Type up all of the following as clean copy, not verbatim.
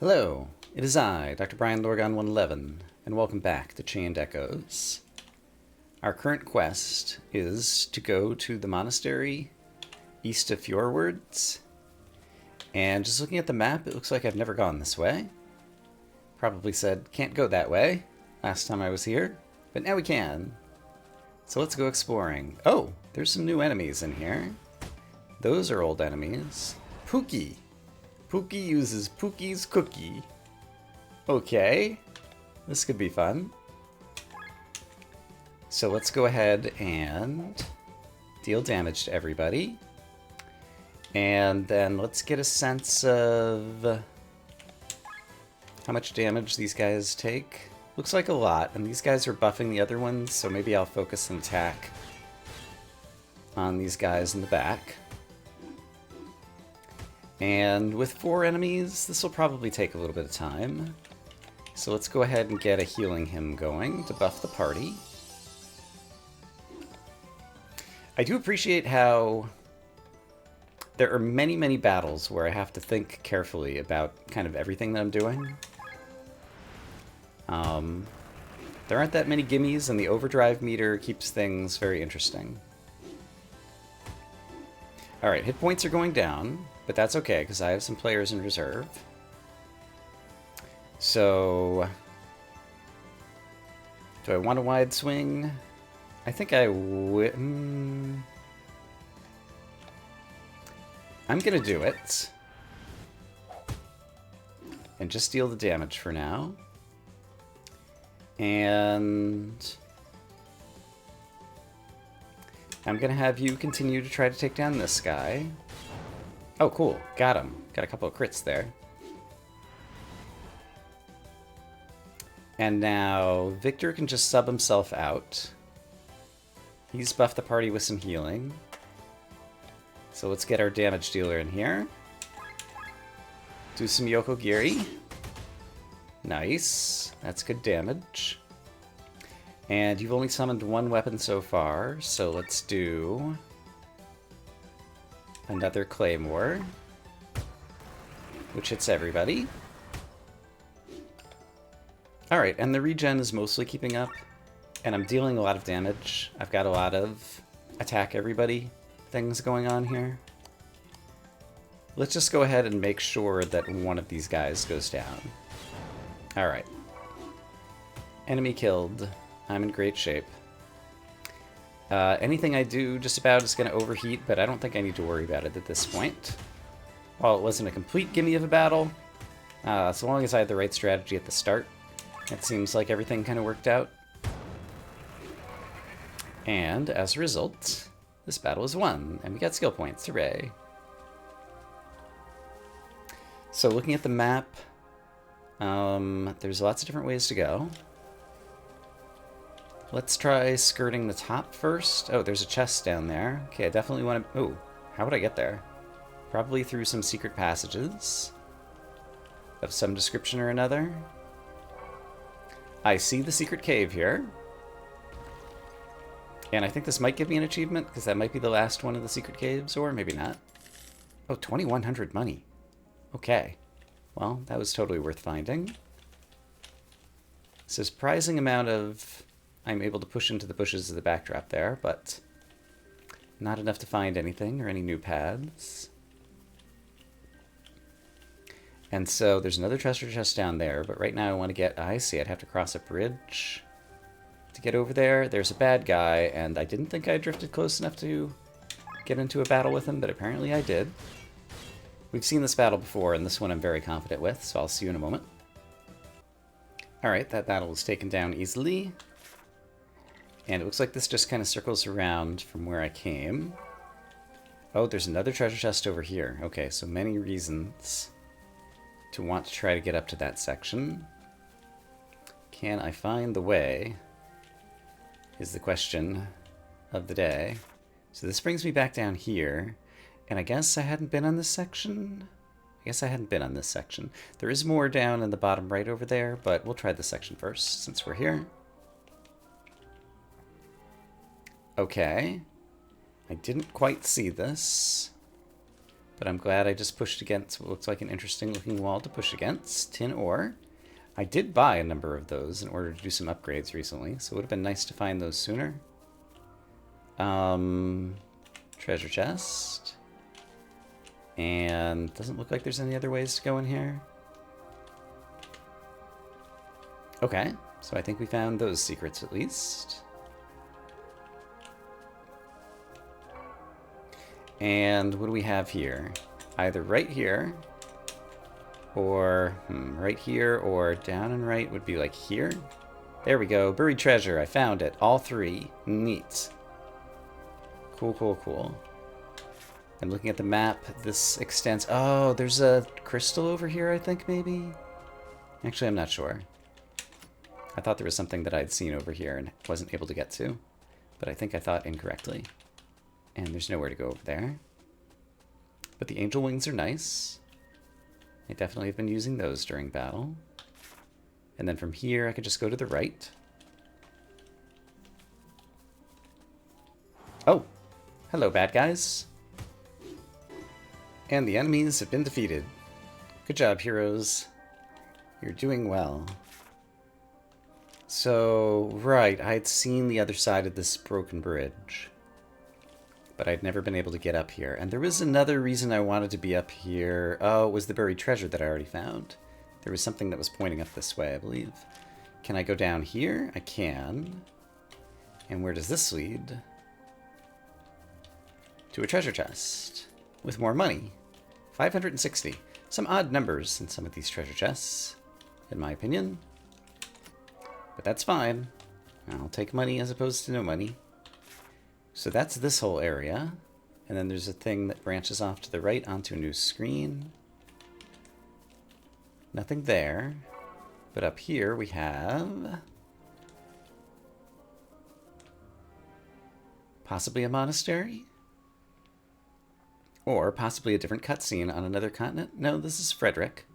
Hello, it is I, Dr. Brian Lorgon 111, and welcome back to Chained Echoes. Our current quest is to go to the monastery east of Fjordwards, and just looking at the map, it looks like I've never gone this way. Probably said, can't go that way, last time I was here, but now we can. So let's go exploring. Oh, there's some new enemies in here. Those are old enemies. Pookie! Pookie uses Pookie's cookie. Okay, this could be fun. So let's go ahead and deal damage to everybody. And then let's get a sense of how much damage these guys take. Looks like a lot, and these guys are buffing the other ones, so maybe I'll focus an attack on these guys in the back. And with 4 enemies, this will probably take a little bit of time. So let's go ahead and get a healing hymn going to buff the party. I do appreciate how there are many, many battles where I have to think carefully about kind of everything that I'm doing. There aren't that many gimmies, and the overdrive meter keeps things very interesting. Alright, hit points are going down, but that's okay, because I have some players in reserve. So, do I want a wide swing? I think I would. I'm gonna do it. And just deal the damage for now. And I'm gonna have you continue to try to take down this guy. Oh, cool. Got him. Got a couple of crits there. And now Victor can just sub himself out. He's buffed the party with some healing. So let's get our damage dealer in here. Do some Yokogiri. Nice. That's good damage. And you've only summoned 1 weapon so far, so let's do another Claymore, which hits everybody. Alright, and the regen is mostly keeping up, and I'm dealing a lot of damage. I've got a lot of attack everybody things going on here. Let's just go ahead and make sure that one of these guys goes down. Alright. Enemy killed. I'm in great shape. Anything I do just about is going to overheat, but I don't think I need to worry about it at this point. While it wasn't a complete gimme of a battle, so long as I had the right strategy at the start, it seems like everything kind of worked out. And as a result, this battle is won, and we got skill points. Hooray! So looking at the map, there's lots of different ways to go. Let's try skirting the top first. Oh, there's a chest down there. Okay, I definitely want to... Oh, how would I get there? Probably through some secret passages of some description or another. I see the secret cave here. And I think this might give me an achievement, because that might be the last one of the secret caves, or maybe not. Oh, 2,100 money. Okay. Well, that was totally worth finding. It's a surprising amount of... I'm able to push into the bushes of the backdrop there, but not enough to find anything or any new paths. And so there's another treasure chest down there, but right now I want to get... I see, I'd have to cross a bridge to get over there. There's a bad guy, and I didn't think I drifted close enough to get into a battle with him, but apparently I did. We've seen this battle before, and this one I'm very confident with, so I'll see you in a moment. Alright, that battle was taken down easily. And it looks like this just kind of circles around from where I came. Oh, there's another treasure chest over here. Okay, so many reasons to want to try to get up to that section. Can I find the way? Is the question of the day. So this brings me back down here. And I guess I hadn't been on this section? I guess I hadn't been on this section. There is more down in the bottom right over there, but we'll try this section first since we're here. Okay. I didn't quite see this. But I'm glad I just pushed against what looks like an interesting looking wall to push against. Tin ore. I did buy a number of those in order to do some upgrades recently, so it would have been nice to find those sooner. Treasure chest. And doesn't look like there's any other ways to go in here. Okay, so I think we found those secrets at least. And what do we have here? Either right here, or right here, or down and right would be like here. There we go. Buried treasure. I found it. All three. Neat. Cool, cool, cool. I'm looking at the map. This extends... Oh, there's a crystal over here, I think, maybe? Actually, I'm not sure. I thought there was something that I'd seen over here and wasn't able to get to. But I think I thought incorrectly. And there's nowhere to go over there. But the angel wings are nice. I definitely have been using those during battle. And then from here, I could just go to the right. Oh! Hello, bad guys. And the enemies have been defeated. Good job, heroes. You're doing well. So, right, I had seen the other side of this broken bridge. But I'd never been able to get up here. And there was another reason I wanted to be up here. Oh, it was the buried treasure that I already found. There was something that was pointing up this way, I believe. Can I go down here? I can. And where does this lead? To a treasure chest. With more money. 560. Some odd numbers in some of these treasure chests, in my opinion. But that's fine. I'll take money as opposed to no money. So that's this whole area. And then there's a thing that branches off to the right onto a new screen. Nothing there. But up here we have... possibly a monastery? Or possibly a different cutscene on another continent? No, this is Frederick.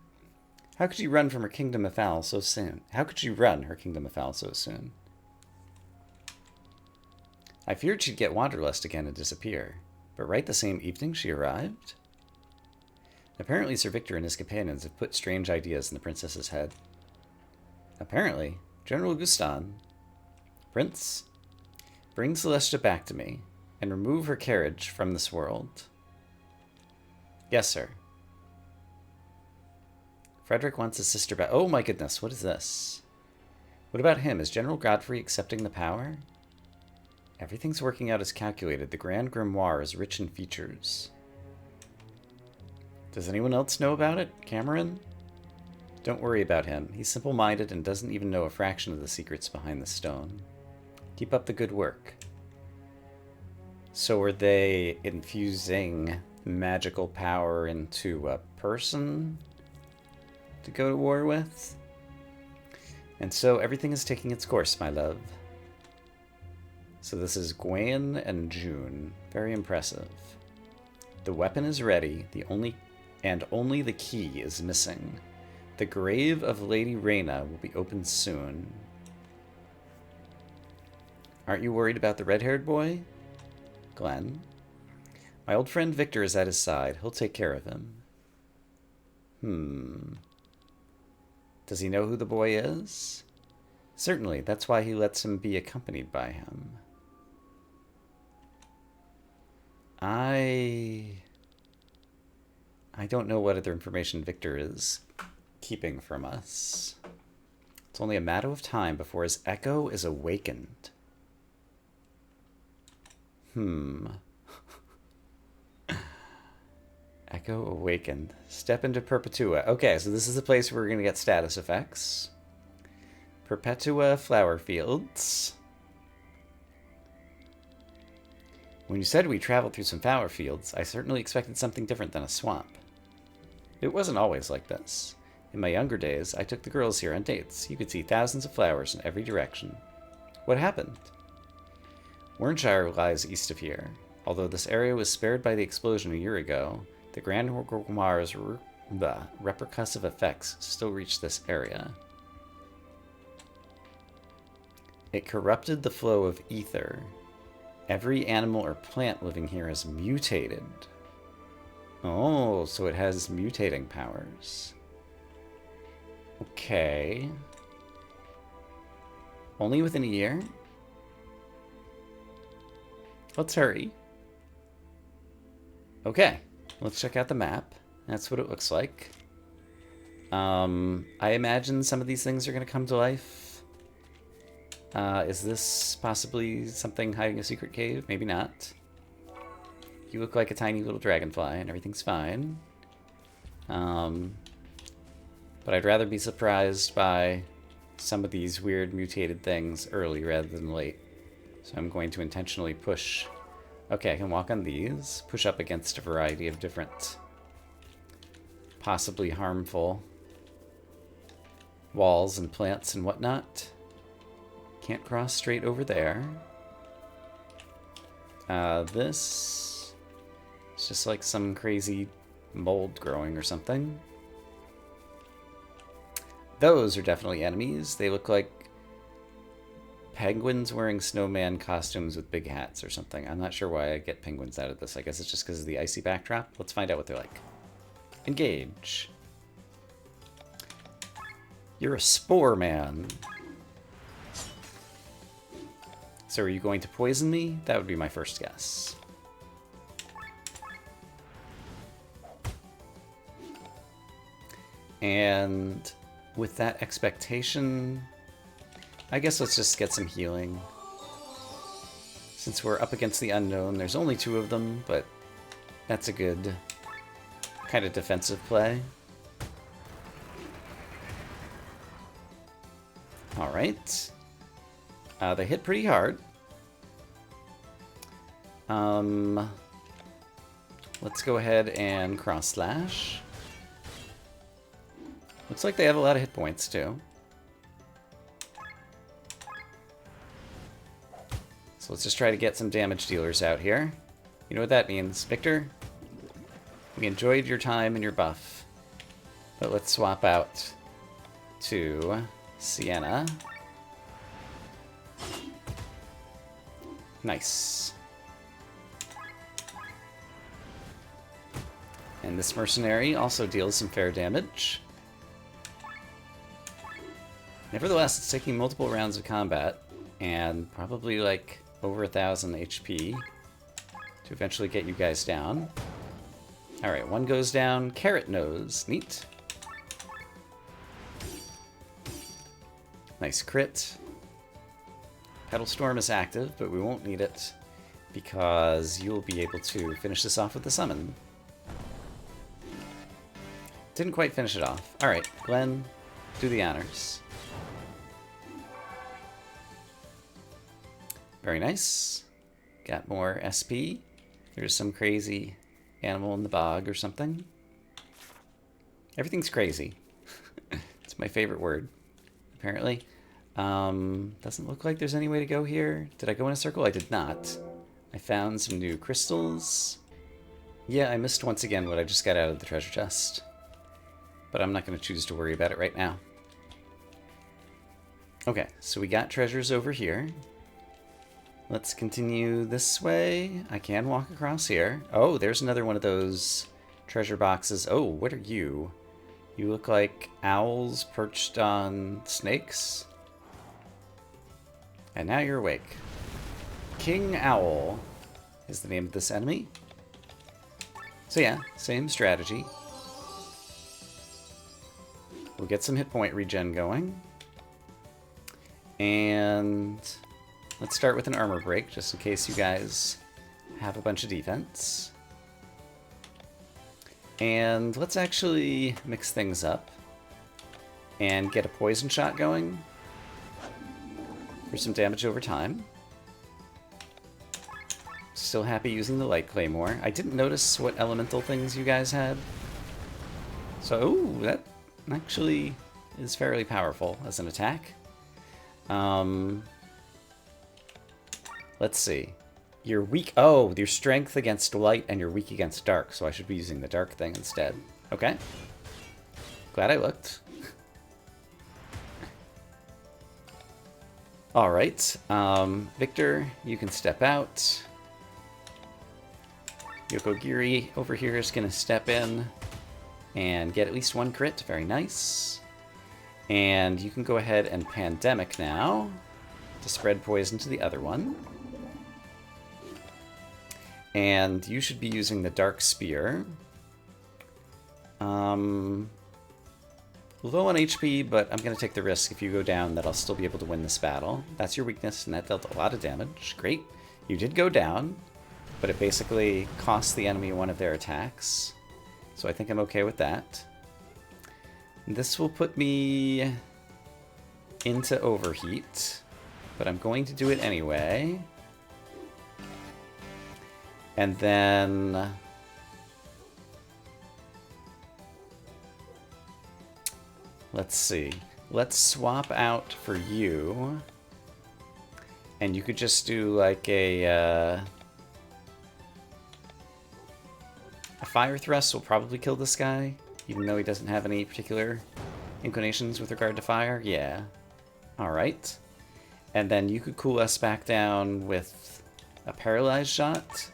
How could you run from her kingdom of fowl so soon? How could you run her kingdom of fowl so soon? I feared she'd get wanderlust again and disappear, but right the same evening she arrived? Apparently Sir Victor and his companions have put strange ideas in the princess's head. Apparently, General Gustan, Prince, bring Celestia back to me, and remove her carriage from this world. Yes, sir. Frederick wants his sister back. Oh my goodness, what is this? What about him? Is General Godfrey accepting the power? Everything's working out as calculated. The Grand Grimoire is rich in features. Does anyone else know about it? Cameron? Don't worry about him. He's simple-minded and doesn't even know a fraction of the secrets behind the stone. Keep up the good work. So are they infusing magical power into a person to go to war with? And so everything is taking its course, my love. So this is Gwen and June. Very impressive. The weapon is ready. Only the key is missing. The grave of Lady Reyna will be opened soon. Aren't you worried about the red-haired boy? Glenn. My old friend Victor is at his side. He'll take care of him. Does he know who the boy is? Certainly. That's why he lets him be accompanied by him. I don't know what other information Victor is keeping from us. It's only a matter of time before his echo is awakened. Echo awakened. Step into Perpetua. Okay, so this is the place where we're going to get status effects. Perpetua flower fields. When you said we traveled through some flower fields, I certainly expected something different than a swamp. It wasn't always like this. In my younger days, I took the girls here on dates. You could see thousands of flowers in every direction. What happened? Warrenshire lies east of here. Although this area was spared by the explosion a year ago, the Grand Grimoire's repercussive effects still reach this area. It corrupted the flow of ether. Every animal or plant living here is mutated. Oh, so it has mutating powers. Okay. Only within a year? Let's hurry. Okay, let's check out the map. That's what it looks like. I imagine some of these things are going to come to life. Is this possibly something hiding a secret cave? Maybe not. You look like a tiny little dragonfly and everything's fine. But I'd rather be surprised by some of these weird mutated things early rather than late. So I'm going to intentionally push. Okay, I can walk on these. Push up against a variety of different, possibly harmful walls and plants and whatnot. Can't cross straight over there. This is just like some crazy mold growing or something. Those are definitely enemies. They look like penguins wearing snowman costumes with big hats or something. I'm not sure why I get penguins out of this. I guess it's just because of the icy backdrop. Let's find out what they're like. Engage. You're a spore man. So are you going to poison me? That would be my first guess. And with that expectation, I guess let's just get some healing. Since we're up against the unknown, there's only 2 of them, but that's a good kind of defensive play. Alright. They hit pretty hard. Let's go ahead and cross slash. Looks like they have a lot of hit points too. So let's just try to get some damage dealers out here. You know what that means, Victor? We enjoyed your time and your buff. But let's swap out to Sienna. Nice. And this mercenary also deals some fair damage. Nevertheless, it's taking multiple rounds of combat and probably like over 1,000 HP to eventually get you guys down. Alright, one goes down. Carrot nose. Neat. Nice crit. Petal Storm is active, but we won't need it because you'll be able to finish this off with the summon. Didn't quite finish it off. Alright, Glenn, do the honors. Very nice. Got more SP. There's some crazy animal in the bog or something. Everything's crazy. It's my favorite word, apparently. Doesn't look like there's any way to go here. Did I go in a circle? I did not. I found some new crystals. Yeah, I missed once again what I just got out of the treasure chest. But I'm not going to choose to worry about it right now. Okay, so we got treasures over here. Let's continue this way. I can walk across here. Oh, there's another one of those treasure boxes. Oh, what are you? You look like owls perched on snakes. And now you're awake. King Owl is the name of this enemy. So yeah, same strategy. We'll get some hit point regen going. And let's start with an armor break, just in case you guys have a bunch of defense. And let's actually mix things up and get a poison shot going for some damage over time. Still happy using the light claymore. I didn't notice what elemental things you guys had. So, ooh, that actually is fairly powerful as an attack. Let's see. You're weak. Oh, your strength against light and you're weak against dark, so I should be using the dark thing instead. Okay. Glad I looked. Alright. Victor, you can step out. Yokogiri over here is going to step in and get at least one crit. Very nice. And you can go ahead and Pandemic now to spread poison to the other one. And you should be using the Dark Spear. Low on HP, but I'm going to take the risk if you go down that I'll still be able to win this battle. That's your weakness, and that dealt a lot of damage. Great. You did go down, but it basically cost the enemy one of their attacks. So I think I'm okay with that. This will put me into Overheat, but I'm going to do it anyway. And then... let's see. Let's swap out for you. And you could just do like a Fire Thrust will probably kill this guy, even though he doesn't have any particular inclinations with regard to fire. Yeah. Alright. And then you could cool us back down with a Paralyzed Shot.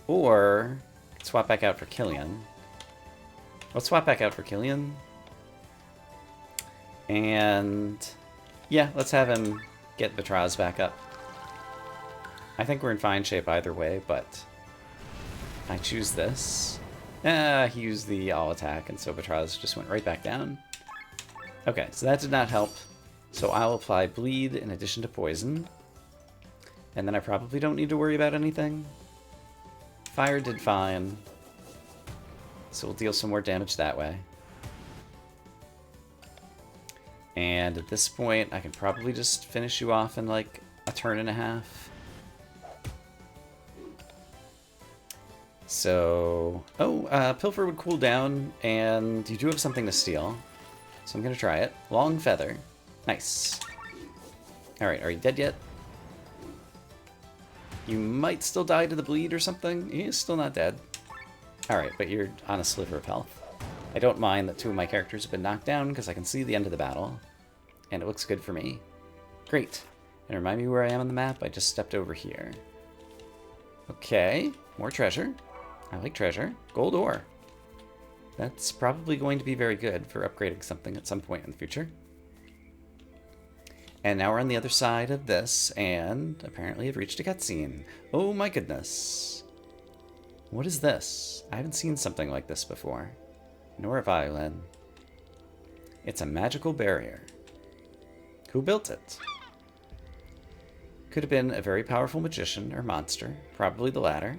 Or swap back out for Killian. Let's swap back out for Killian. And yeah, let's have him get Vitraz back up. I think we're in fine shape either way, but I choose this. He used the all attack, and so Vitraz just went right back down. Okay, so that did not help. So I'll apply Bleed in addition to Poison. And then I probably don't need to worry about anything. Fire did fine. So we'll deal some more damage that way. And at this point, I can probably just finish you off in like a turn and a half. So, Pilfer would cool down, and you do have something to steal. So I'm going to try it. Long Feather. Nice. Alright, are you dead yet? You might still die to the bleed or something. He's still not dead. Alright, but you're on a sliver of health. I don't mind that two of my characters have been knocked down because I can see the end of the battle. And it looks good for me. Great. And remind me where I am on the map. I just stepped over here. Okay. More treasure. I like treasure. Gold ore. That's probably going to be very good for upgrading something at some point in the future. And now we're on the other side of this, and apparently have reached a cutscene. Oh my goodness. What is this? I haven't seen something like this before. Nor have I, Lynn. It's a magical barrier. Who built it? Could have been a very powerful magician or monster, probably the latter.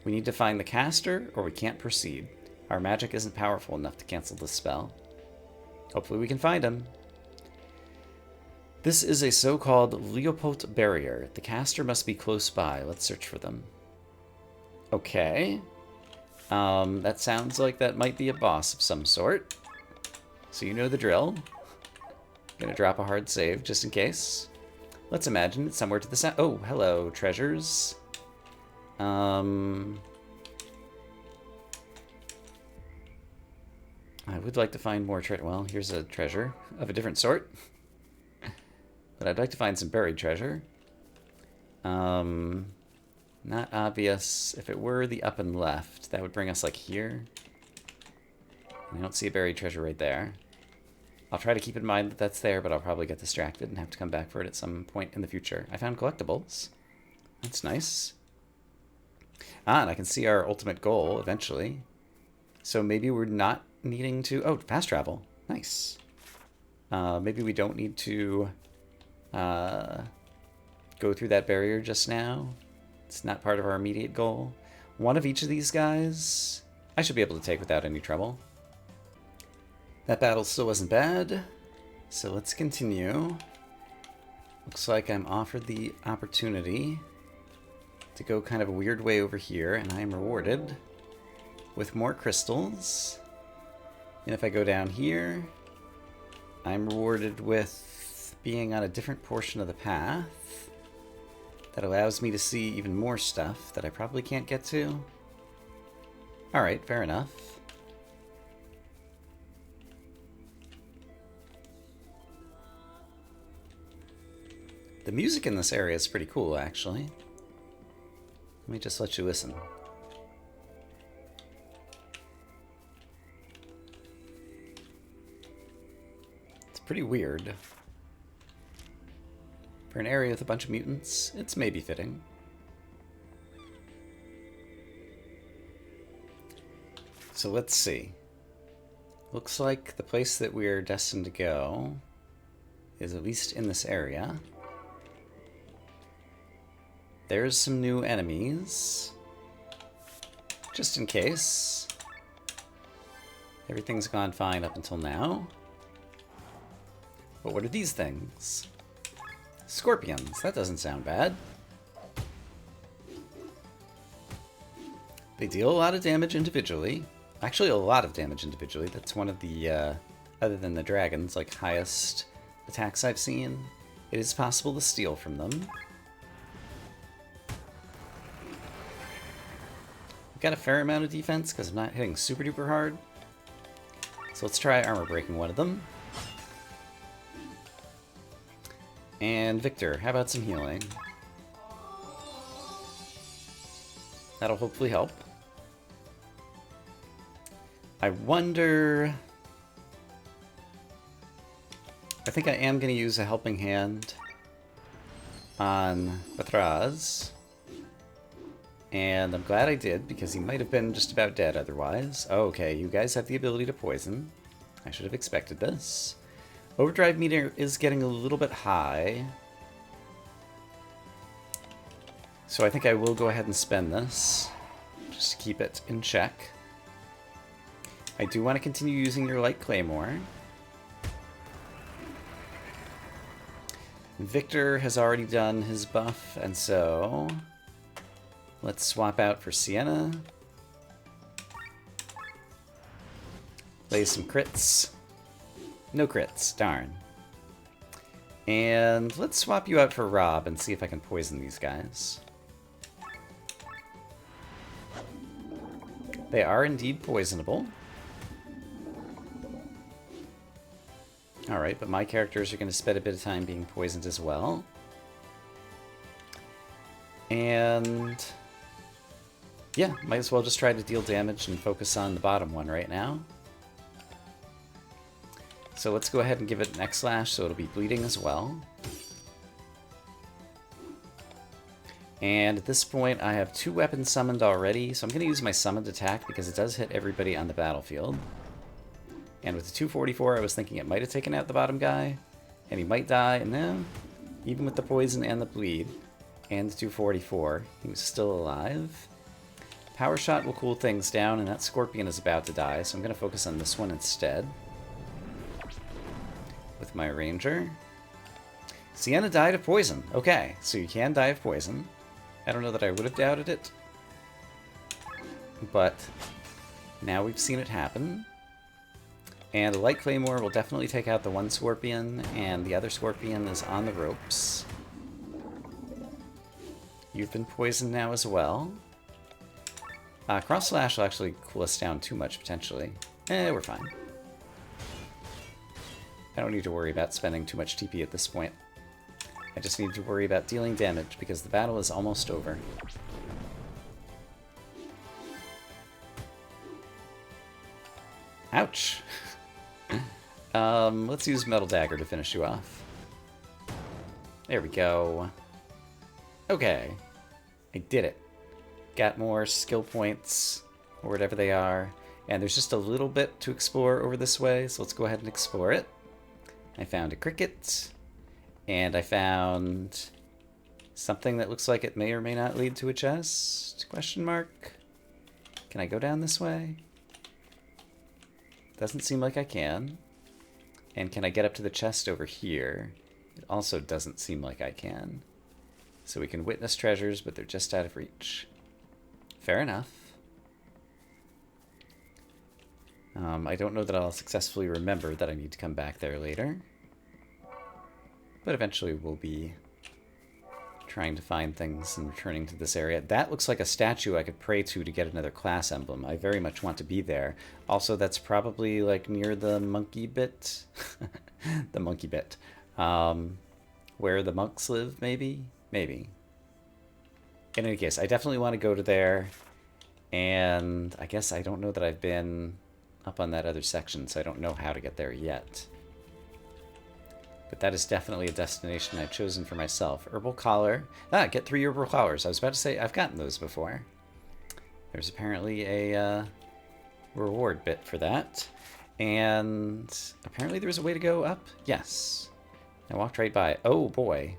We need to find the caster, or we can't proceed. Our magic isn't powerful enough to cancel this spell. Hopefully we can find him. This is a so-called Leopold barrier. The caster must be close by. Let's search for them. Okay. That sounds like that might be a boss of some sort. So you know the drill. Gonna drop a hard save just in case. Let's imagine it's somewhere to the south. Oh, hello, treasures. I would like to find more treasure. Well, here's a treasure of a different sort. But I'd like to find some buried treasure. Not obvious. If it were the up and left, that would bring us like here. I don't see a buried treasure right there. I'll try to keep in mind that that's there, but I'll probably get distracted and have to come back for it at some point in the future. I found collectibles. That's nice. Ah, and I can see our ultimate goal eventually. So maybe we're not needing to... Oh, fast travel. Nice. Maybe we don't need to go through that barrier just now. It's not part of our immediate goal. One of each of these guys I should be able to take without any trouble. That battle still wasn't bad, so let's continue. Looks like I'm offered the opportunity to go kind of a weird way over here, and I am rewarded with more crystals. And if I go down here, I'm rewarded with being on a different portion of the path that allows me to see even more stuff that I probably can't get to. Alright, fair enough. The music in this area is pretty cool, actually. Let me just let you listen. It's pretty weird. For an area with a bunch of mutants, it's maybe fitting. So let's see. Looks like the place that we're destined to go is at least in this area. There's some new enemies. Just in case. Everything's gone fine up until now. But what are these things? Scorpions. That doesn't sound bad. They deal a lot of damage individually. Actually, a lot of damage individually. That's one of the, other than the dragons, like, highest attacks I've seen. It is possible to steal from them. We've got a fair amount of defense because I'm not hitting super duper hard. So let's try armor breaking one of them. And Victor, how about some healing? That'll hopefully help. I wonder... I think I am going to use a helping hand on Patraz. And I'm glad I did, because he might have been just about dead otherwise. Oh, okay, you guys have the ability to poison. I should have expected this. Overdrive meter is getting a little bit high. So I think I will go ahead and spend this, just to keep it in check. I do want to continue using your light claymore. Victor has already done his buff, and so... let's swap out for Sienna. Play some crits. No crits, darn. And let's swap you out for Rob and see if I can poison these guys. They are indeed poisonable. Alright, but my characters are going to spend a bit of time being poisoned as well. And... yeah, might as well just try to deal damage and focus on the bottom one right now. So let's go ahead and give it an X-Slash so it'll be bleeding as well. And at this point I have 2 weapons summoned already, so I'm going to use my summoned attack because it does hit everybody on the battlefield. And with the 244 I was thinking it might have taken out the bottom guy, and he might die, and no, even with the poison and the bleed, and the 244, he was still alive. Power Shot will cool things down, and that Scorpion is about to die, so I'm going to focus on this one instead. With my Ranger. Sienna died of poison. Okay, so you can die of poison. I don't know that I would have doubted it. But now we've seen it happen. And a Light Claymore will definitely take out the one Scorpion, and the other Scorpion is on the ropes. You've been poisoned now as well. Cross Slash will actually cool us down too much, potentially. We're fine. I don't need to worry about spending too much TP at this point. I just need to worry about dealing damage, because the battle is almost over. Ouch! Let's use Metal Dagger to finish you off. There we go. Okay. I did it. Got more skill points, or whatever they are. And there's just a little bit to explore over this way, so let's go ahead and explore it. I found a cricket, and I found something that looks like it may or may not lead to a chest? Question mark. Can I go down this way? Doesn't seem like I can. And can I get up to the chest over here? It also doesn't seem like I can. So we can witness treasures, but they're just out of reach. Fair enough. I don't know that I'll successfully remember that I need to come back there later. But eventually we'll be trying to find things and returning to this area. That looks like a statue I could pray to get another class emblem. I very much want to be there. Also, that's probably like near the monkey bit. The monkey bit. Where the monks live, maybe? Maybe. in any case, I definitely want to go to there. And I guess I don't know that I've been up on that other section, so I don't know how to get there yet. But that is definitely a destination I've chosen for myself. Herbal collar. Ah, get 3 herbal collars. I was about to say, I've gotten those before. There's apparently a reward bit for that. And apparently there's a way to go up. Yes. I walked right by. Oh, boy.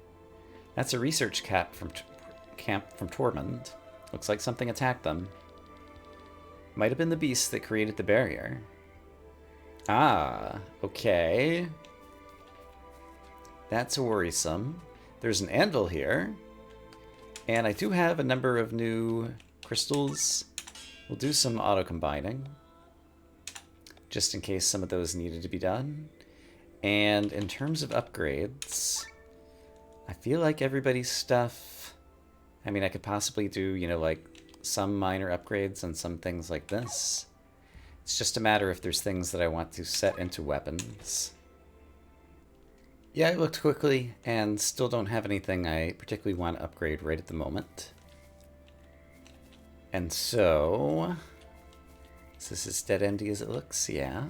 That's a research camp from Tormund. Looks like something attacked them. Might have been the beast that created the barrier. Ah, okay. That's worrisome. There's an anvil here. And I do have a number of new crystals. We'll do some auto-combining, just in case some of those needed to be done. And in terms of upgrades, I feel like everybody's stuff... I mean, I could possibly do, you know, like, some minor upgrades on some things like this. It's just a matter if there's things that I want to set into weapons. Yeah, I looked quickly and still don't have anything I particularly want to upgrade right at the moment. And so... is this as dead-endy as it looks? Yeah.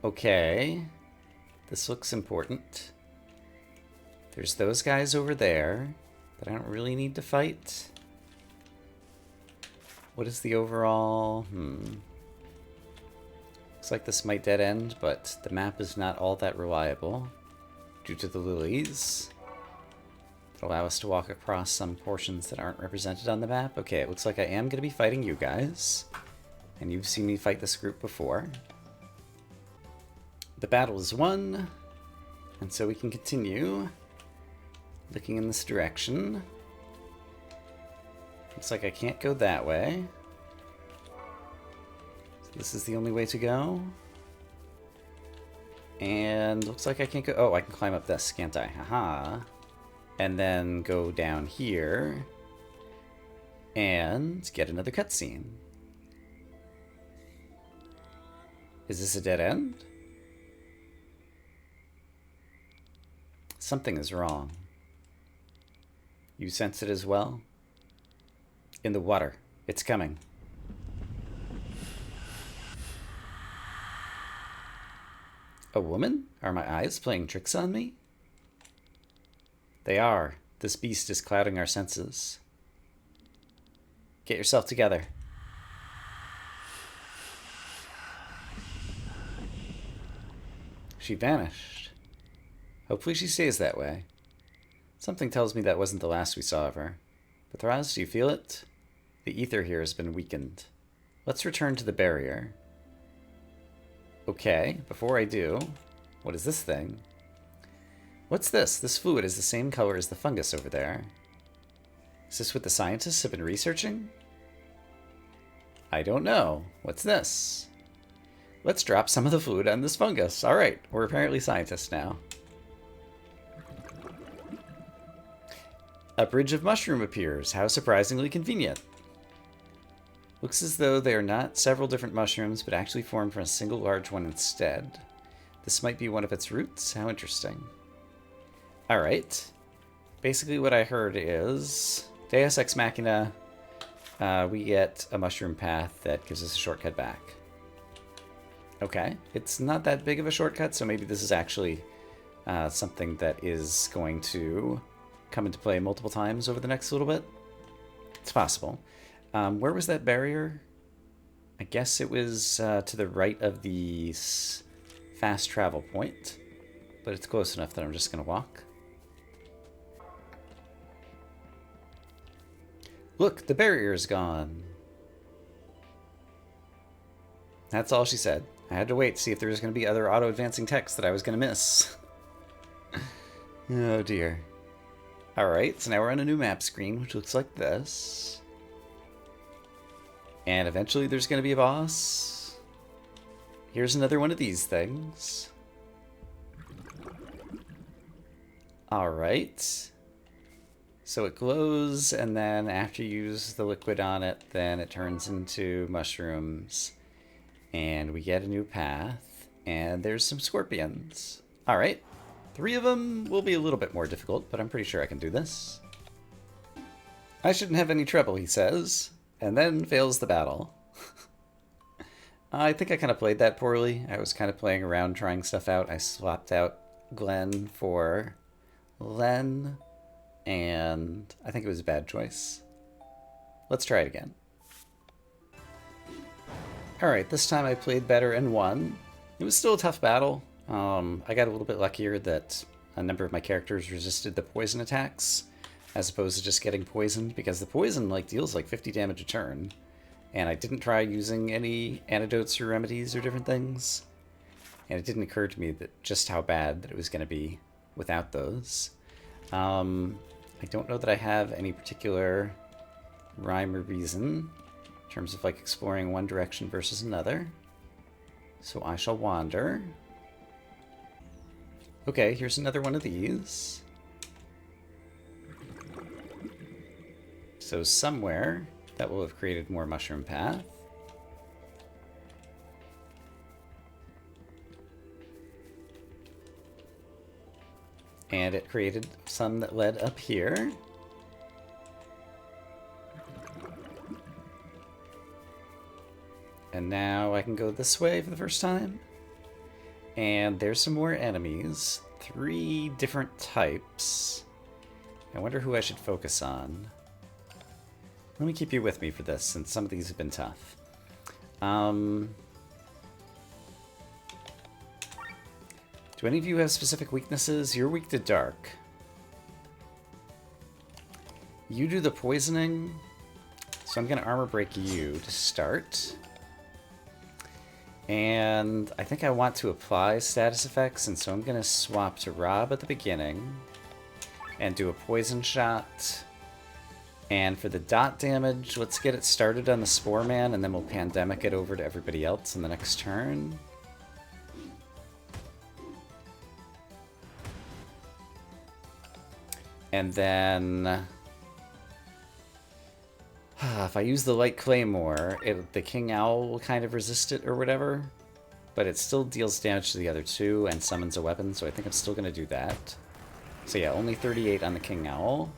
Okay. This looks important. There's those guys over there that I don't really need to fight. What is the overall... Looks like this might dead end, but the map is not all that reliable due to the lilies that allow us to walk across some portions that aren't represented on the map. Okay, it looks like I am going to be fighting you guys, and you've seen me fight this group before. The battle is won, and so we can continue looking in this direction. Looks like I can't go that way. So this is the only way to go. And looks like I can't go... oh, I can climb up this, can't I? Haha. And then go down here and get another cutscene. Is this a dead end? Something is wrong. You sense it as well? In the water. It's coming. A woman? Are my eyes playing tricks on me? They are. This beast is clouding our senses. Get yourself together. She vanished. Hopefully she stays that way. Something tells me that wasn't the last we saw of her. But Thraz, do you feel it? The ether here has been weakened. Let's return to the barrier. Okay, before I do, what is this thing? What's this? This fluid is the same color as the fungus over there. Is this what the scientists have been researching? I don't know. What's this? Let's drop some of the fluid on this fungus. Alright, we're apparently scientists now. A bridge of mushroom appears. How surprisingly convenient. Looks as though they are not several different mushrooms, but actually formed from a single large one instead. This might be one of its roots? How interesting. Alright. Basically what I heard is... Deus Ex Machina, we get a mushroom path that gives us a shortcut back. Okay. It's not that big of a shortcut, so maybe this is actually something that is going to come into play multiple times over the next little bit. It's possible. Where was that barrier? I guess it was to the right of the fast travel point, but it's close enough that I'm just going to walk. Look, the barrier is gone. That's all she said. I had to wait to see if there was going to be other auto-advancing text that I was going to miss. Oh dear. Alright, so now we're on a new map screen, which looks like this. And eventually there's going to be a boss. Here's another one of these things. Alright. So it glows, and then after you use the liquid on it, then it turns into mushrooms. And we get a new path, and there's some scorpions. Alright. 3 of them will be a little bit more difficult, but I'm pretty sure I can do this. I shouldn't have any trouble, he says, and then fails the battle. I think I kind of played that poorly. I was kind of playing around, trying stuff out. I swapped out Glenn for Len, and I think it was a bad choice. Let's try it again. Alright, this time I played better and won. It was still a tough battle. I got a little bit luckier that a number of my characters resisted the poison attacks, as opposed to just getting poisoned, because the poison deals 50 damage a turn. And I didn't try using any antidotes or remedies or different things. And it didn't occur to me that just how bad that it was going to be without those. I don't know that I have any particular rhyme or reason in terms of exploring one direction versus another. So I shall wander. Okay, here's another one of these. So somewhere that will have created more mushroom path. And it created some that led up here. And now I can go this way for the first time. And there's some more enemies. 3 different types. I wonder who I should focus on. Let me keep you with me for this, since some of these have been tough. Do any of you have specific weaknesses? You're weak to dark. You do the poisoning, so I'm going to armor break you to start. And I think I want to apply status effects, and so I'm going to swap to Rob at the beginning and do a poison shot. And for the dot damage, let's get it started on the Spore Man, and then we'll pandemic it over to everybody else in the next turn. And then if I use the Light Claymore, the King Owl will kind of resist it or whatever, but it still deals damage to the other 2 and summons a weapon, so I think I'm still going to do that. So yeah, only 38 on the King Owl,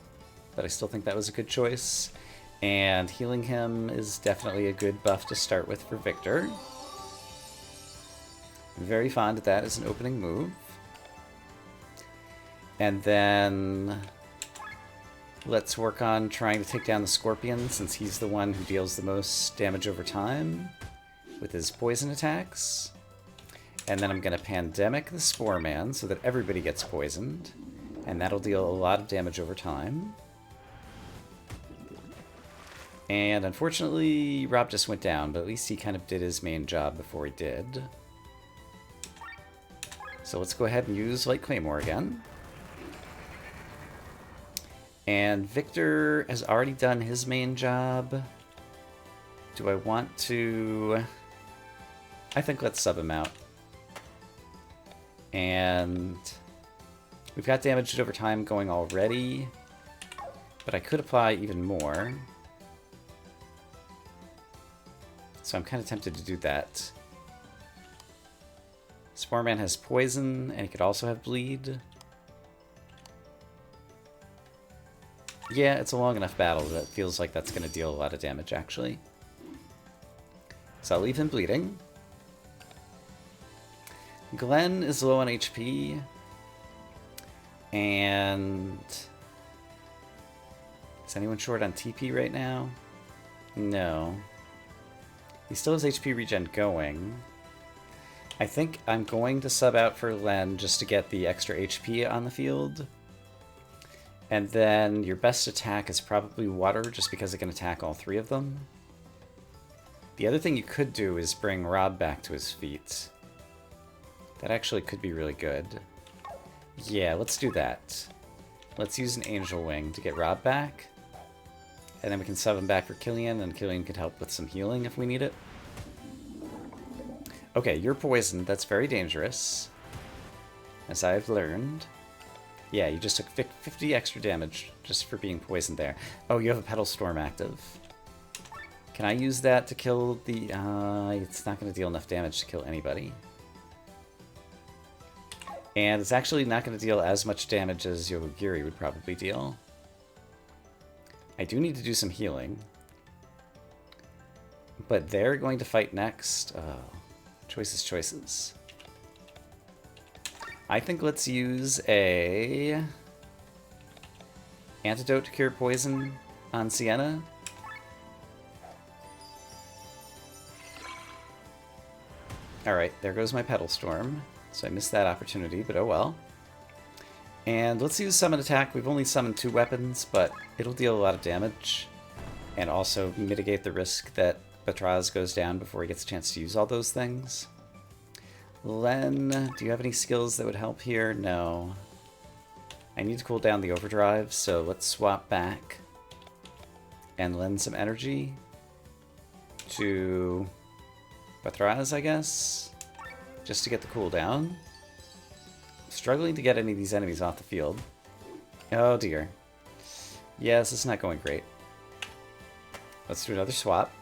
but I still think that was a good choice. And healing him is definitely a good buff to start with for Victor. I'm very fond of that as an opening move. And then let's work on trying to take down the Scorpion, since he's the one who deals the most damage over time with his poison attacks. And then I'm going to pandemic the Spore Man so that everybody gets poisoned, and that'll deal a lot of damage over time. And unfortunately, Rob just went down, but at least he kind of did his main job before he did. So let's go ahead and use Light Claymore again. And Victor has already done his main job. Do I want to... I think let's sub him out. And we've got damage over time going already, but I could apply even more. So I'm kind of tempted to do that. Spore Man has poison, and he could also have bleed. Yeah, it's a long enough battle that it feels like that's going to deal a lot of damage, actually. So I'll leave him bleeding. Glenn is low on HP. And... is anyone short on TP right now? No. He still has HP regen going. I think I'm going to sub out for Len just to get the extra HP on the field. And then your best attack is probably water, just because it can attack all 3 of them. The other thing you could do is bring Rob back to his feet. That actually could be really good. Yeah, let's do that. Let's use an Angel Wing to get Rob back. And then we can sub him back for Killian, and Killian could help with some healing if we need it. Okay, you're poisoned. That's very dangerous, as I've learned. Yeah, you just took 50 extra damage just for being poisoned there. Oh, you have a Petal Storm active. Can I use that to kill the... it's not going to deal enough damage to kill anybody. And it's actually not going to deal as much damage as Yogiri would probably deal. I I do need to do some healing. But they're going to fight next. Oh, choices. I think let's use a antidote to cure poison on Sienna. Alright, there goes my Petal Storm. So I missed that opportunity, but oh well. And let's use Summon Attack. We've only summoned 2 weapons, but it'll deal a lot of damage. And also mitigate the risk that Batraz goes down before he gets a chance to use all those things. Len, do you have any skills that would help here? No. I need to cool down the overdrive, so let's swap back and lend some energy to Batraz, I guess, just to get the cooldown. Struggling to get any of these enemies off the field. Oh dear. Yes, it's not going great. Let's do another swap.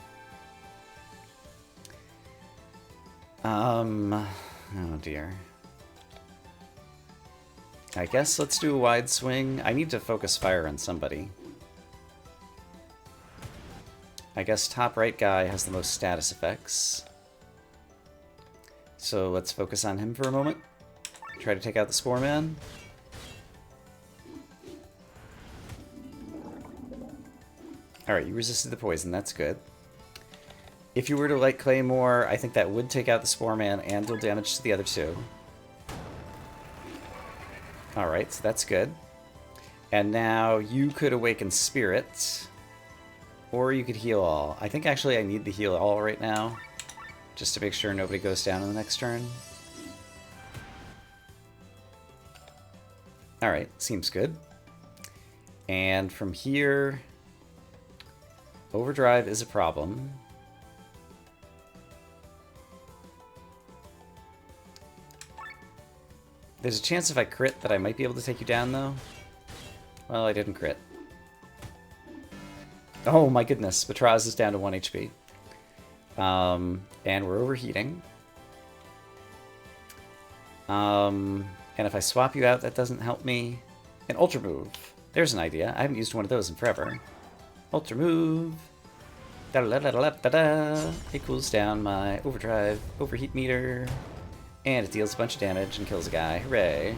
Oh dear. I guess let's do a wide swing. I need to focus fire on somebody. I guess top right guy has the most status effects. So let's focus on him for a moment. Try to take out the Spore Man. Alright, you resisted the poison. That's good. If you were to light Claymore, I think that would take out the Spore Man and deal damage to the other 2. Alright, so that's good. And now you could awaken Spirit. Or you could heal all. I think actually I need the heal all right now. Just to make sure nobody goes down in the next turn. Alright, seems good. And from here, overdrive is a problem. There's a chance if I crit that I might be able to take you down, though. Well, I didn't crit. Oh my goodness, Batraz is down to 1 HP. And we're overheating. And if I swap you out, that doesn't help me. An Ultra Move. There's an idea. I haven't used one of those in forever. Ultra Move. Da-da-da-da-da-da-da. It cools down my overdrive overheat meter. And it deals a bunch of damage and kills a guy. Hooray.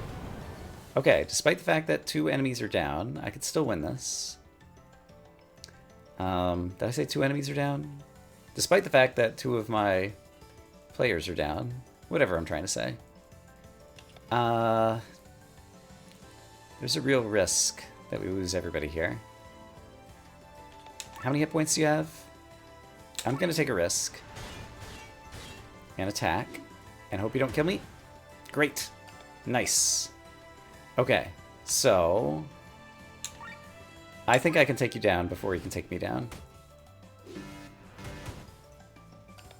Okay, despite the fact that 2 enemies are down, I could still win this. Did I say 2 enemies are down? Despite the fact that 2 of my players are down. Whatever I'm trying to say. There's a real risk that we lose everybody here. How many hit points do you have? I'm going to take a risk. And attack. And hope you don't kill me. Great. Nice. Okay, so I think I can take you down before you can take me down.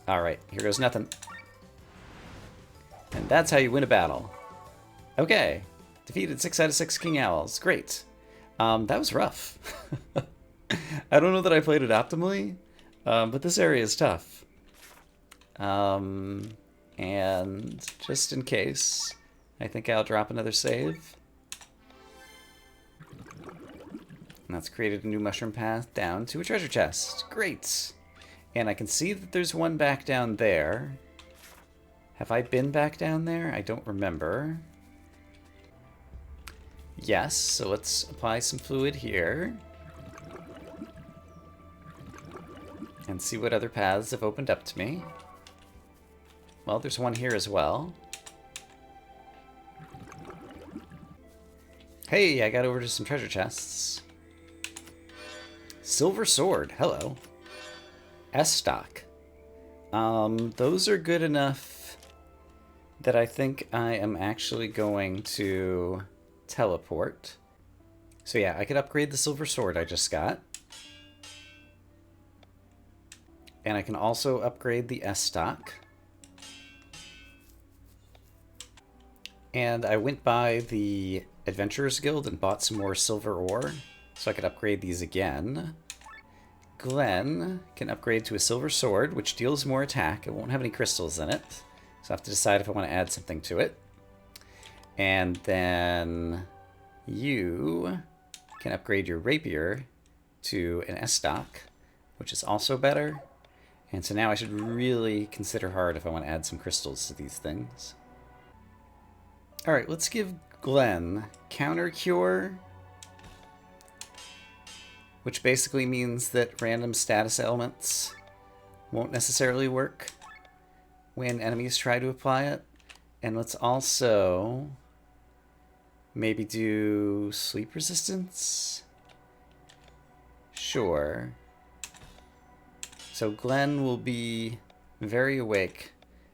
Alright, here goes nothing. And that's how you win a battle. Okay. Defeated 6 out of 6 King Owls. Great. That was rough. I don't know that I played it optimally, but this area is tough. And just in case, I think I'll drop another save. And that's created a new mushroom path down to a treasure chest. Great. And I can see that there's one back down there. Have I been back down there? I don't remember. Yes, so let's apply some fluid here. And see what other paths have opened up to me. Well, there's one here as well. Hey, I got over to some treasure chests. Silver Sword, hello. S-Stock. Those are good enough that I think I am actually going to teleport. So yeah, I could upgrade the Silver Sword I just got. And I can also upgrade the S-Stock. And I went by the Adventurers Guild and bought some more silver ore, so I could upgrade these again. Glenn can upgrade to a silver sword, which deals more attack. It won't have any crystals in it, so I have to decide if I want to add something to it. And then you can upgrade your rapier to an S dock, which is also better. And so now I should really consider hard if I want to add some crystals to these things. Alright, let's give Glenn Counter Cure, which basically means that random status elements won't necessarily work when enemies try to apply it. And let's also maybe do sleep resistance. Sure. So Glenn will be very awake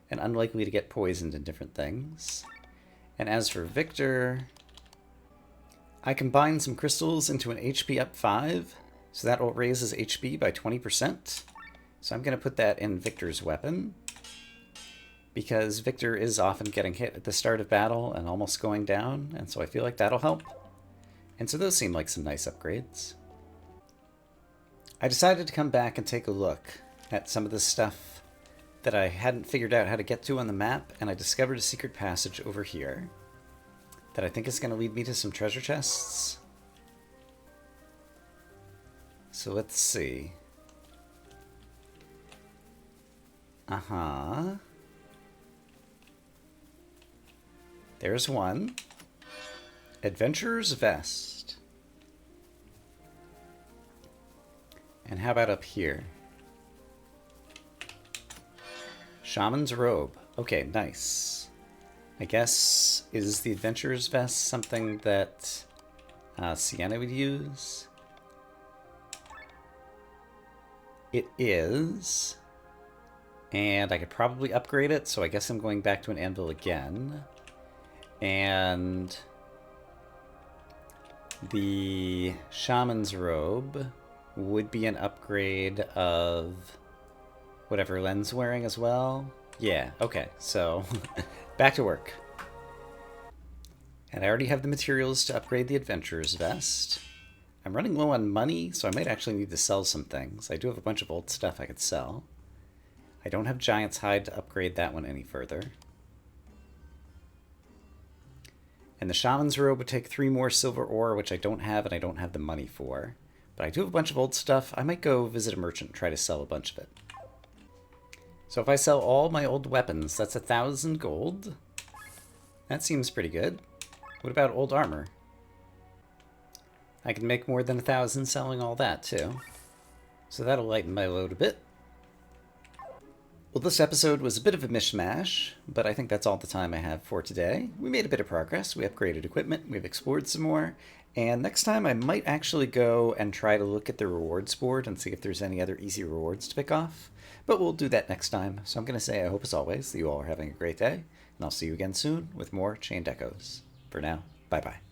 and unlikely to get poisoned in different things. And as for Victor, I combined some crystals into an HP up 5, so that will raise his HP by 20%. So I'm going to put that in Victor's weapon, because Victor is often getting hit at the start of battle and almost going down, and so I feel like that'll help. And so those seem like some nice upgrades. I decided to come back and take a look at some of the stuff that I hadn't figured out how to get to on the map, and I discovered a secret passage over here that I think is going to lead me to some treasure chests. So let's see. There's one. Adventurer's Vest. And how about up here? Shaman's Robe. Okay, nice. I guess, is the Adventurer's Vest something that Sienna would use? It is. And I could probably upgrade it, so I guess I'm going back to an anvil again. And the Shaman's Robe would be an upgrade of whatever Len's wearing as well. Yeah, okay, so back to work. And I already have the materials to upgrade the Adventurer's Vest. I'm running low on money, so I might actually need to sell some things. I do have a bunch of old stuff I could sell. I don't have Giant's Hide to upgrade that one any further. And the Shaman's Robe would take 3 more silver ore, which I don't have and I don't have the money for. But I do have a bunch of old stuff. I might go visit a merchant and try to sell a bunch of it. So if I sell all my old weapons, that's 1,000 gold. That seems pretty good. What about old armor? I can make more than 1,000 selling all that too. So that'll lighten my load a bit. Well, this episode was a bit of a mishmash, but I think that's all the time I have for today. We made a bit of progress. We upgraded equipment, we've explored some more, and next time I might actually go and try to look at the rewards board and see if there's any other easy rewards to pick off. But we'll do that next time. So I'm going to say I hope as always that you all are having a great day, and I'll see you again soon with more Chained Echoes. For now, bye-bye.